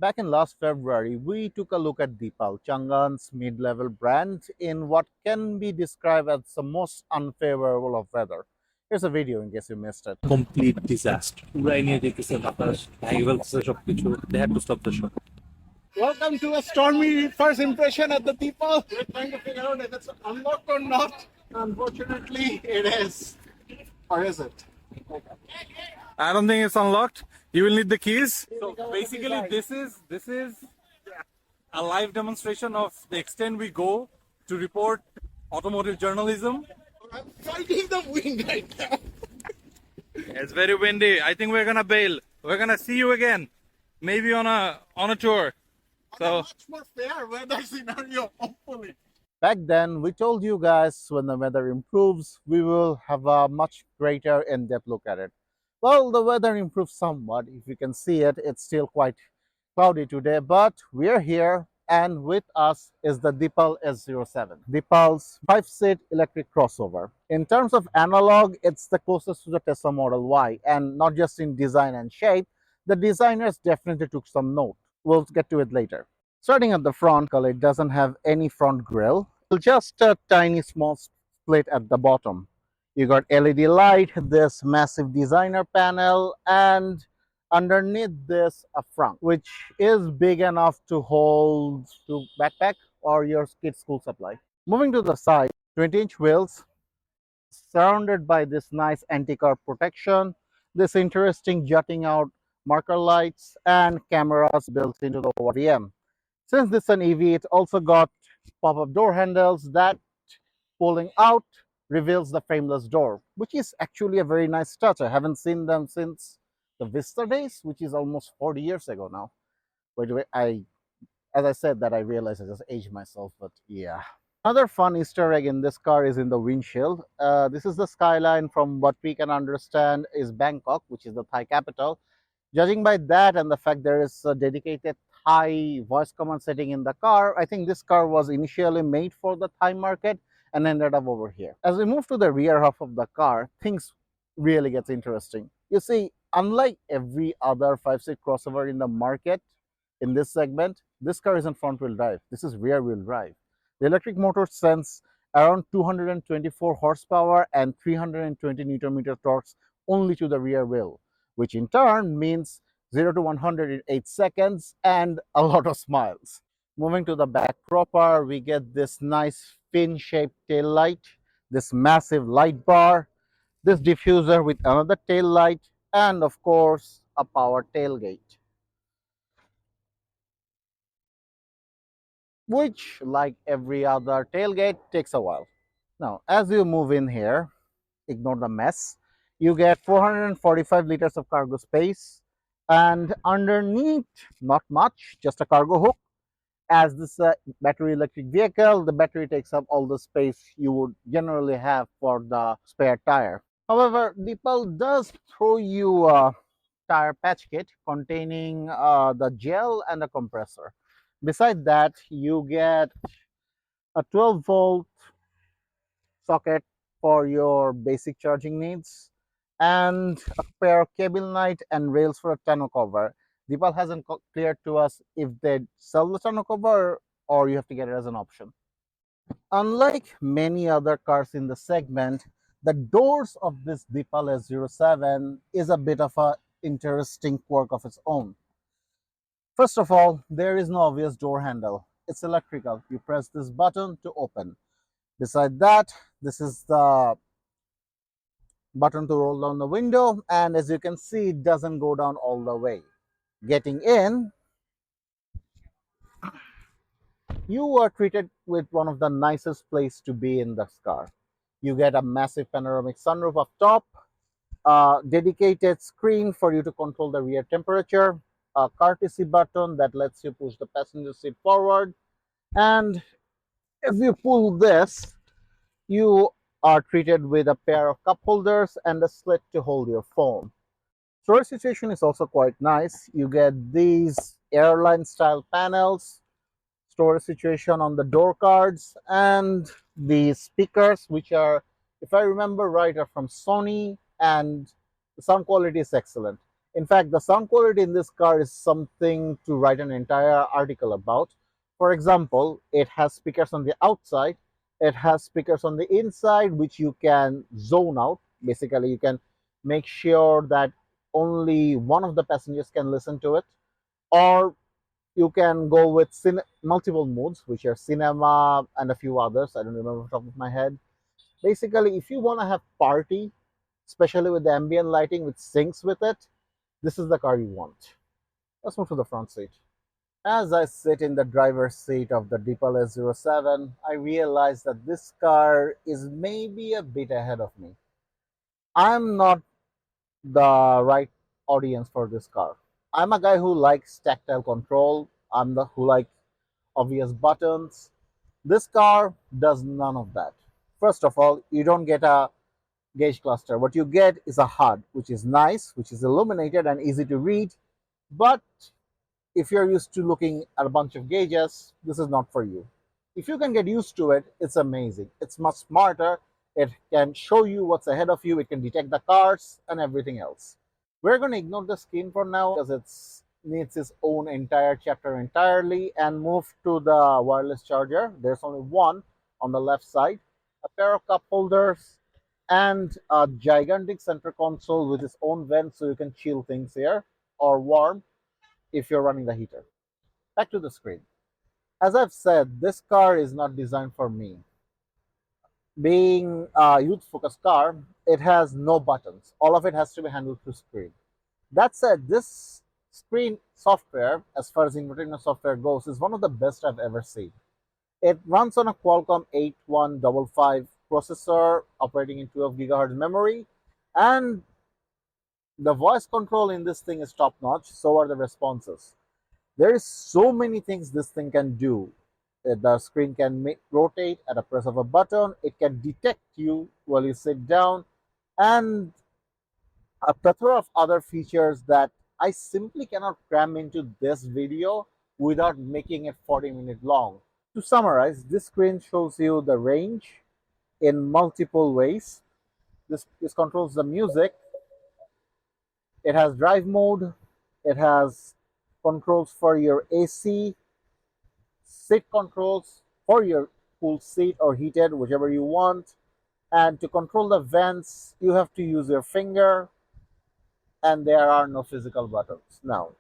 Back in last February, we took a look at Deepal, Changan's mid-level brand, in what can be described as the most unfavorable of weather. Here's a video in case you missed it. Complete disaster. পুরাই নিয়ে যেতেছে বাতাস ভেঙে ফেলতেছে সবকিছু। They had to stop the show. Welcome to a stormy first impression at the Deepal. We're trying to figure out if it's unlocked or not. Unfortunately, it is. Or is it? I don't think it's unlocked. You will need the keys. So basically, this is a live demonstration of the extent we go to report automotive journalism. I'm fighting the wind right now. It's very windy. I think we're gonna bail. We're gonna see you again, maybe on a tour. So Much more fair weather scenario, hopefully. Back then, we told you guys when the weather improves, we will have a much greater in-depth look at it. Well, the weather improved somewhat. If you can see it, it's still quite cloudy today, but we're here, and with us is the Deepal S07, Deepal's 5-seat electric crossover. In terms of analog, it's the closest to the Tesla Model Y, and not just in design and shape. The designers definitely took some note. We'll get to it later. Starting at the front, it doesn't have any front grille, just a tiny small split at the bottom. You got LED light, this massive designer panel, and underneath this a front, which is big enough to hold to backpack or your kid's school supply. Moving to the side, 20-inch wheels surrounded by this nice anti-car protection, this interesting jutting out marker lights, and cameras built into the ORVM. Since this is an EV, it's also got pop-up door handles that, pulling out, reveals the frameless door, which is actually a very nice touch. I haven't seen them since the Vista days, which is almost 40 years ago now. By the way, as I said that, I realized I just aged myself, but yeah. Another fun Easter egg in this car is in the windshield. This is the skyline from what we can understand is Bangkok, which is the Thai capital. Judging by that and the fact there is a dedicated Thai voice command setting in the car, I think this car was initially made for the Thai market and ended up over here. As we move to the rear half of the car, things really gets interesting. You see, unlike every other 5-seat crossover in the market in this segment, this car isn't front-wheel drive. This is rear-wheel drive. The electric motor sends around 224 horsepower and 320 Nm torques only to the rear wheel, which in turn means 0 to 100 in 8 seconds and a lot of smiles. Moving to the back proper, we get this nice fin-shaped tail light, this massive light bar, this diffuser with another tail light, and of course, a power tailgate, which, like every other tailgate, takes a while. Now, as you move in here, ignore the mess. You get 445 liters of cargo space, and underneath, not much, just a cargo hook. As this is a battery electric vehicle, the battery takes up all the space you would generally have for the spare tire. However, Deepal does throw you a tire patch kit containing the gel and a compressor. Besides that, you get a 12-volt socket for your basic charging needs, and a pair of cable light and rails for a tonneau cover. Deepal hasn't cleared to us if they sell the tonneau cover or you have to get it as an option. Unlike many other cars in the segment, the doors of this Deepal S07 is a bit of an interesting quirk of its own. First of all, there is no obvious door handle. It's electrical. You press this button to open. Beside that, this is the button to roll down the window, and as you can see, it doesn't go down all the way. Getting in, you are treated with one of the nicest places to be in this car. You get a massive panoramic sunroof up top, a dedicated screen for you to control the rear temperature, a courtesy button that lets you push the passenger seat forward, and if you pull this, you are treated with a pair of cup holders and a slit to hold your phone. Storage situation is also quite nice. You get these airline style panels, storage situation on the door cards, and these speakers, which are, if I remember right, are from Sony, and the sound quality is excellent. In fact, the sound quality in this car is something to write an entire article about. For example, it has speakers on the outside, it has speakers on the inside, which you can zone out. Basically, you can make sure that only one of the passengers can listen to it, or you can go with multiple modes, which are cinema and a few others. I don't remember off the top of my head. Basically, if you want to have party, especially with the ambient lighting which syncs with it, this is the car you want. Let's move to the front seat. As I sit in the driver's seat of the Deepal S07, I realize that this car is maybe a bit ahead of me. I'm not the right audience for this car. I'm a guy who likes tactile control. I'm the who like obvious buttons. This car does none of that. First of all, you don't get a gauge cluster. What you get is a HUD, which is nice, which is illuminated and easy to read. But if you're used to looking at a bunch of gauges, this is not for you. If you can get used to it, it's amazing. It's much smarter. It can show you what's ahead of you. It can detect the cars and everything else. We're going to ignore the screen for now because it needs its own entire chapter entirely and move to the wireless charger. There's only one on the left side, a pair of cup holders, and a gigantic center console with its own vent so you can chill things here or warm if you're running the heater. Back to the screen. As I've said, this car is not designed for me. Being a youth focused car, it has no buttons. All of it has to be handled through screen. That said, this screen software, as far as infotainment software goes, is one of the best I've ever seen. It runs on a Qualcomm 8155 processor operating in 12 gigahertz memory, and the voice control in this thing is top notch. So are the responses. There is so many things this thing can do. The screen can rotate at a press of a button. It can detect you while you sit down, and a plethora of other features that I simply cannot cram into this video without making it 40-minute long. To summarize, this screen shows you the range in multiple ways. This controls the music. It has drive mode. It has controls for your AC, seat controls for your cool seat or heated, whichever you want. And to control the vents, you have to use your finger, and there are no physical buttons. Now,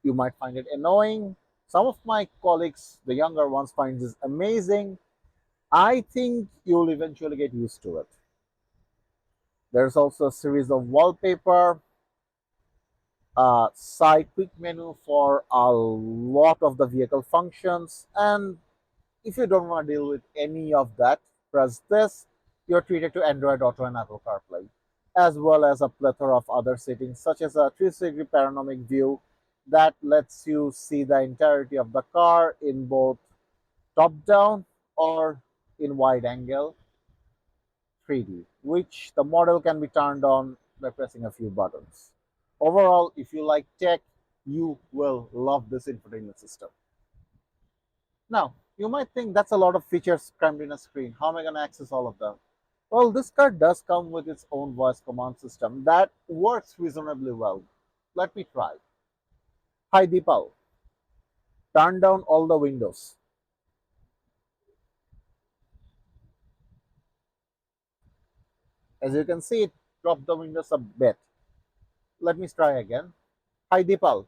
you might find it annoying. Some of my colleagues, the younger ones, find this amazing. I think you'll eventually get used to it. There's also a series of wallpaper, side quick menu for a lot of the vehicle functions, and if you don't want to deal with any of that, press this. You're treated to Android Auto and Apple CarPlay, as well as a plethora of other settings, such as a 360-degree panoramic view that lets you see the entirety of the car in both top-down or in wide-angle 3D, which the model can be turned on by pressing a few buttons. Overall, if you like tech, you will love this infotainment system. Now, you might think that's a lot of features crammed in a screen. How am I going to access all of them? Well, this car does come with its own voice command system that works reasonably well. Let me try. Hi Deepal, turn down all the windows. As you can see, it dropped the windows a bit. Let me try again. Hi Deepal,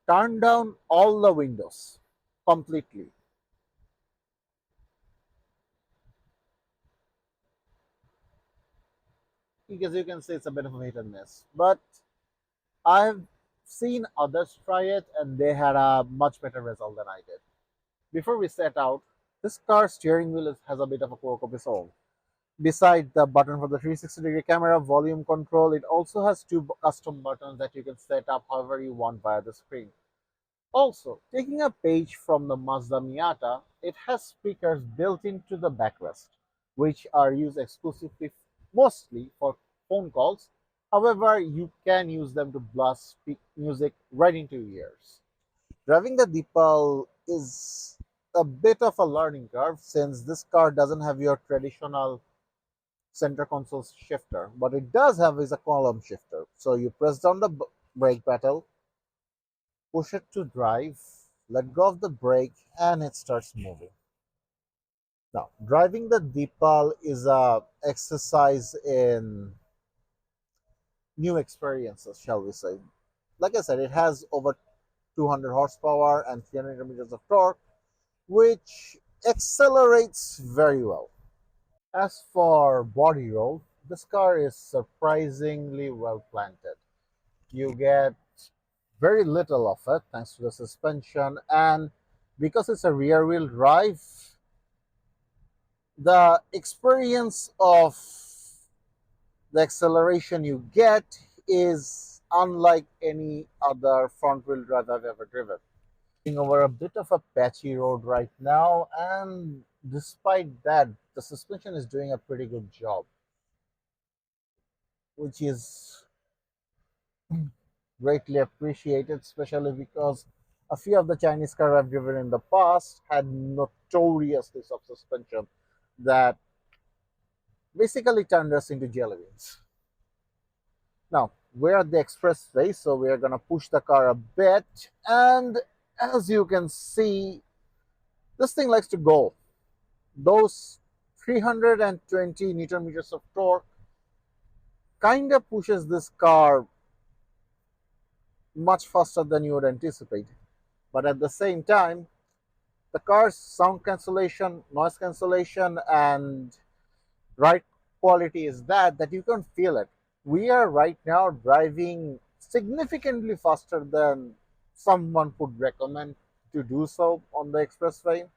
turn down all the windows completely. Because you can see it's a bit of a hit and miss. But I've seen others try it and they had a much better result than I did. Before we set out, this car's steering wheel has a bit of a quirk of its own. Beside the button for the 360-degree camera volume control, it also has two custom buttons that you can set up however you want via the screen. Also, taking a page from the Mazda Miata, it has speakers built into the backrest, which are used exclusively mostly for phone calls. However, you can use them to blast music right into your ears. Driving the Deepal is a bit of a learning curve since this car doesn't have your traditional center console shifter. What it does have is a column shifter. So you press down the brake pedal, push it to drive, let go of the brake, and it starts moving. Now, driving the Deepal is a exercise in new experiences, shall we say. Like I said, it has over 200 horsepower and 300 Newton meters of torque, which accelerates very well. As for body roll, this car is surprisingly well planted. You get very little of it thanks to the suspension, and because it's a rear wheel drive, the experience of the acceleration you get is unlike any other front wheel drive I've ever driven. Over a bit of a patchy road right now, and despite that, the suspension is doing a pretty good job, which is greatly appreciated, especially because a few of the Chinese cars I've driven in the past had notoriously soft suspension that basically turned us into jelly beans. Now, we're at the expressway, so we are going to push the car a bit, and as you can see, this thing likes to go. Those 320 Newton meters of torque kind of pushes this car much faster than you would anticipate. But at the same time, the car's sound cancellation, noise cancellation, and ride quality is that you can feel it. We are right now driving significantly faster than someone would recommend to do so on the expressway.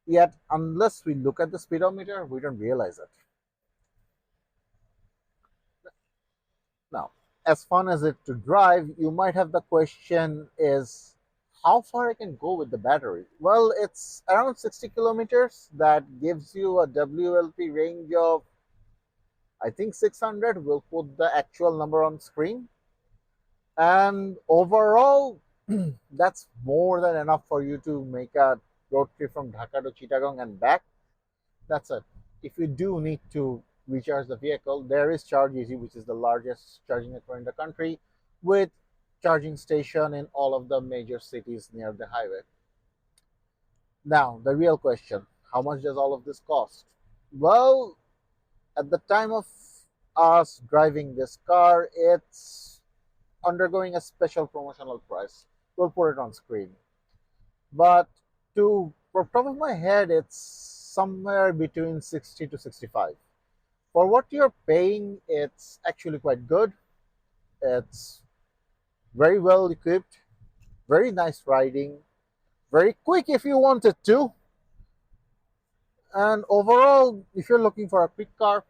Yet, unless we look at the speedometer, we don't realize it. Now, as fun as it to drive, you might have the question is how far I can go with the battery. Well, it's around 60 kilometers. That gives you a WLP range of, I think, 600. We'll put the actual number on screen. And overall, that's more than enough for you to make a road trip from Dhaka to Chittagong and back. That's it. If you do need to recharge the vehicle, there is Charge Easy, which is the largest charging network in the country, with charging station in all of the major cities near the highway. Now, the real question, how much does all of this cost? Well, at the time of us driving this car, it's undergoing a special promotional price. We'll put it on screen. But from top of my head, it's somewhere between 60 to 65. For what you're paying, it's actually quite good. It's very well equipped, very nice riding, very quick if you wanted to. And overall, if you're looking for a quick car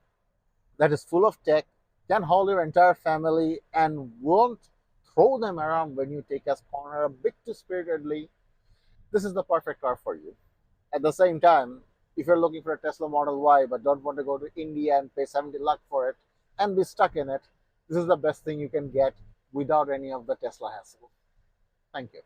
that is full of tech, can haul your entire family, and won't throw them around when you take a corner a bit too spiritedly, this is the perfect car for you. At the same time, if you're looking for a Tesla Model Y but don't want to go to India and pay 70 lakh for it and be stuck in it, this is the best thing you can get without any of the Tesla hassle. Thank you.